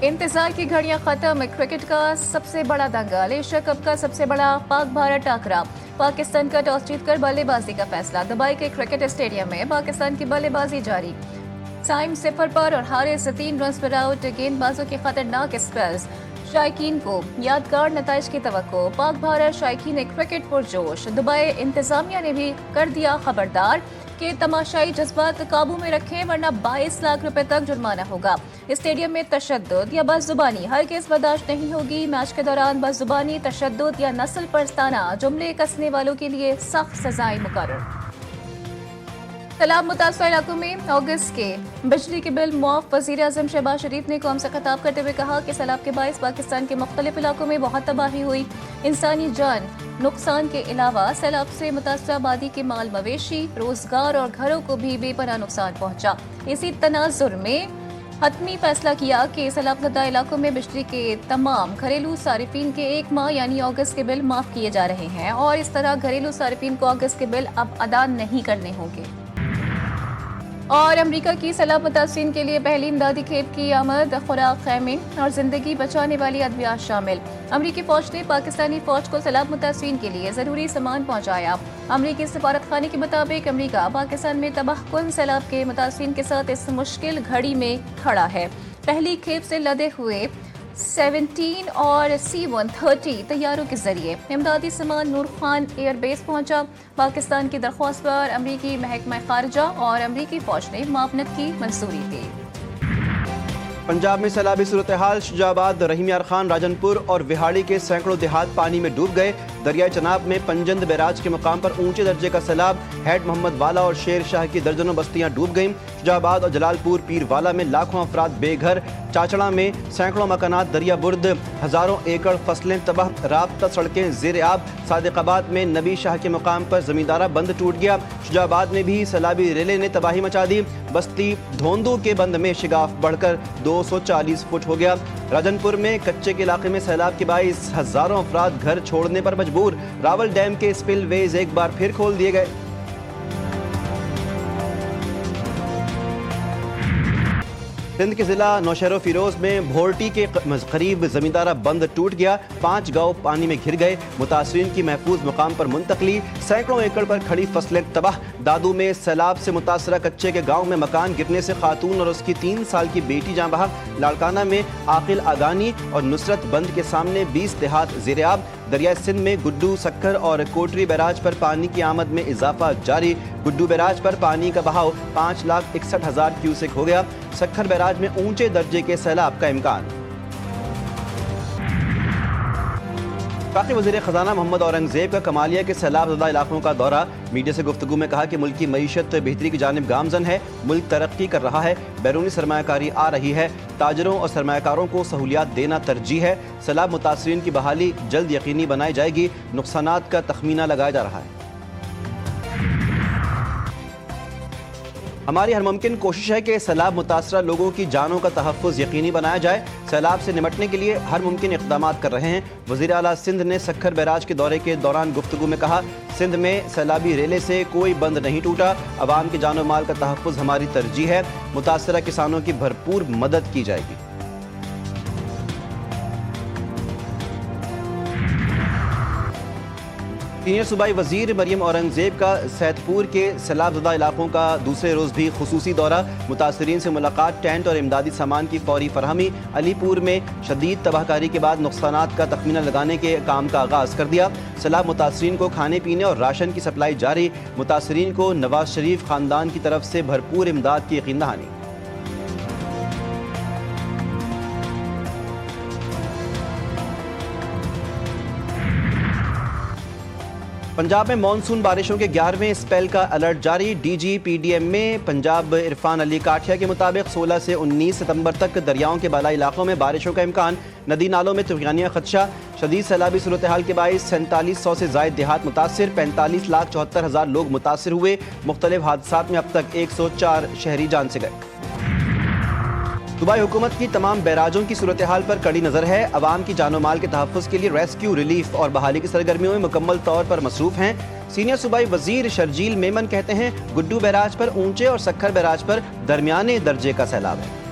इंतजार की घड़ियां खत्म। क्रिकेट का सबसे बड़ा दंगल, एशिया कप का सबसे बड़ा पाक भारत टाकरा। पाकिस्तान का टॉस जीतकर बल्लेबाजी का फैसला। दुबई के क्रिकेट स्टेडियम में पाकिस्तान की बल्लेबाजी जारी। टाइम 0 पर और हारे से 3 रन पर आउट। गेंदबाजों की खतरनाक स्पेल्स, शायकीन को यादगार नताइज की तवक्को। पाक भारत शायकीन क्रिकेट पुरजोश। दुबई इंतजामिया ने भी कर दिया खबरदार कि तमाशाई जज्बात काबू में रखें वरना 22 लाख रुपए तक जुर्माना होगा। स्टेडियम में तशद्दुद या बदजुबानी हरगिज़ बर्दाश्त नहीं होगी। मैच के दौरान बदजुबानी, तशद्दुद या नस्ल परस्ताना जुमले कसने वालों के लिए सख्त सजाएं मुकर्रर। सैलाब मुतासर इलाकों में अगस्त के बिजली के बिल मुआफ। वज़ीर-ए-आज़म शहबाज शरीफ ने कौम से खिताब करते हुए कहा कि सैलाब के बायस पाकिस्तान के मुख्तलिफ इलाकों में बहुत तबाही हुई। इंसानी जान नुकसान के अलावा सैलाब से मुतासर आबादी के माल मवेशी, रोजगार और घरों को भी बेपनाह नुकसान पहुंचा। इसी तनाजुर में हतमी फैसला किया कि सैलाबज़दा इलाकों में बिजली के तमाम घरेलू सारिफिन के 1 माह यानी अगस्त के बिल माफ किए जा रहे हैं और इस तरह घरेलू सारिफिन को अगस्त के बिल अब अदा नहीं करने होंगे। और अमेरिका की सैलाब मुतासिरीन के लिए पहली इमदादी खेप की आमद। खुराक, खैमे और जिंदगी बचाने वाली अद्वियात शामिल। अमेरिकी फौज ने पाकिस्तानी फौज को सैलाब मुतासिरीन के लिए जरूरी सामान पहुंचाया। अमेरिकी सफारत खाने के मुताबिक अमेरिका पाकिस्तान में तबाहकुन सैलाब के मुतासिरीन के साथ इस मुश्किल घड़ी में खड़ा है। पहली खेप से लदे हुए 17 और C-130 तैयारों के जरिए इमदादी सामान नूर खान एयरबेस पहुंचा। पाकिस्तान की दरख्वास्त पर अमरीकी महकमा खारजा और अमरीकी फौज ने मुआवनत की मंजूरी दी। पंजाब में सैलाबी सूरत हाल। शुजाबाद, रहीम यार खान, राजनपुर और विहाड़ी के सैकड़ों देहात पानी में डूब गए। दरियाई चनाब में पंजंद बैराज के मुकाम पर ऊंचे दर्जे का सैलाब। हैड मोहम्मद वाला और शेर शाह की दर्जनों बस्तियां डूब गईं। शुजाबाद और जलालपुर पीर वाला में लाखों अफराद बेघर। चाचड़ा में सैकड़ों मकानात दरिया बुर्द। हजारों एकड़ फसलें तबाह। राबता सड़कें ज़ेर आब। सादिकाबाद में नबी शाह के मुकाम पर जमींदारा बंद टूट गया। शुजाबाद में भी सैलाबी रेले ने तबाही मचा दी। बस्ती धोंदू के बंद में शिगाफ बढ़कर 240 फुट हो गया। राजनपुर में कच्चे के इलाके में सैलाब के बाइस हजारों अफराद घर छोड़ने पर मजबूर। रावल डैम के स्पिल वेज एक बार फिर खोल दिए गए। सिंध के जिला नौशहरो फिरोज में भोरटी के करीब जमींदारा बंद टूट गया। 5 गांव पानी में घिर गए। मुतासरीन की महफूज मुकाम पर मुंतकली। सैकड़ों एकड़ पर खड़ी फसलें तबाह। दादू में सैलाब से मुतासरा कच्चे के गांव में मकान गिरने से खातून और उसकी 3 साल की बेटी जान बहक। लाड़काना में आकिल आगानी और नुसरत बंद के सामने 20 देहात ज़ेर-ए-आब। दरिया सिंध में गुड्डू, सक्खर और कोटरी बैराज पर पानी की आमद में इजाफा जारी। गुड्डू बैराज पर पानी का बहाव 5,61,000 क्यूसेक हो गया। सक्खर बैराज में ऊंचे दर्जे के सैलाब का इम्कान। वफाकी वज़ीर ख़ज़ाना मोहम्मद औरंगज़ेब का कमालिया के सैलाब-ज़दा इलाकों का दौरा। मीडिया से गुफ्तगू में कहा कि मुल्क की मईशत बेहतरी की जानिब गामजन है। मुल्क तरक्की कर रहा है। बैरूनी सरमायाकारी आ रही है। ताजरों और सरमायाकारों को सहूलियात देना तरजीह है। सैलाब मुतासरीन की बहाली जल्द यकीनी बनाई जाएगी। नुकसानात का तखमीना लगाया जा रहा है। हमारी हर मुमकिन कोशिश है कि सैलाब मुतासरा लोगों की जानों का तहफ़्फ़ुज़ यकीनी बनाया जाए। सैलाब से निमटने के लिए हर मुमकिन इक़दाम कर रहे हैं। वज़ीर आला सिंध ने सक्खर बैराज के दौरे के दौरान गुफ्तगू में कहा, सिंध में सैलाबी रेले से कोई बंद नहीं टूटा। अवाम की जानो माल का तहफ़्फ़ुज़ हमारी तरजीह है। मुतासरा किसानों की भरपूर मदद की जाएगी। सीनियर सूबाई वजीर मरियम औरंगज़ेब का सैदपुर के सैलाबज़दा इलाकों का दूसरे रोज़ भी खुसूसी दौरा। मुतासरीन से मुलाकात, टेंट और इमदादी सामान की फौरी फरहमी। अलीपुर में शदीद तबाहकारी के बाद नुकसानात का तखमीना लगाने के काम का आगाज़ कर दिया। सैलाब मुतासरीन को खाने पीने और राशन की सप्लाई जारी। मुतासरीन को नवाज शरीफ ख़ानदान की तरफ से भरपूर इमदाद की यकीन दहानी। पंजाब में मानसून बारिशों के 11वें स्पेल का अलर्ट जारी। DG PDM में पंजाब इरफान अली काठिया के मुताबिक 16 से 19 सितंबर तक दरियाओं के बालाई इलाकों में बारिशों का इम्कान। नदी नालों में तूफ़ानी खदशा। शदीद सैलाबी सूरत हाल के बाइस 4700 से ज़ायद देहात मुतासिर। 45,74,000 लोग मुतासिर हुए। मुख्तलिफ हादसात में अब तक 104 शहरी जान से गए। सूबाई हुकूमत की तमाम बैराजों की सूरत हाल पर कड़ी नज़र है। अवाम की जानो माल के तहफ़्फ़ुज़ के लिए रेस्क्यू, रिलीफ और बहाली की सरगर्मियों में मुकम्मल तौर पर मसरूफ़ हैं। सीनियर सूबाई वज़ीर शर्जील मेमन कहते हैं, गुड्डू बैराज पर ऊंचे और सक्खर बैराज पर दरमियाने दर्जे का सैलाब है।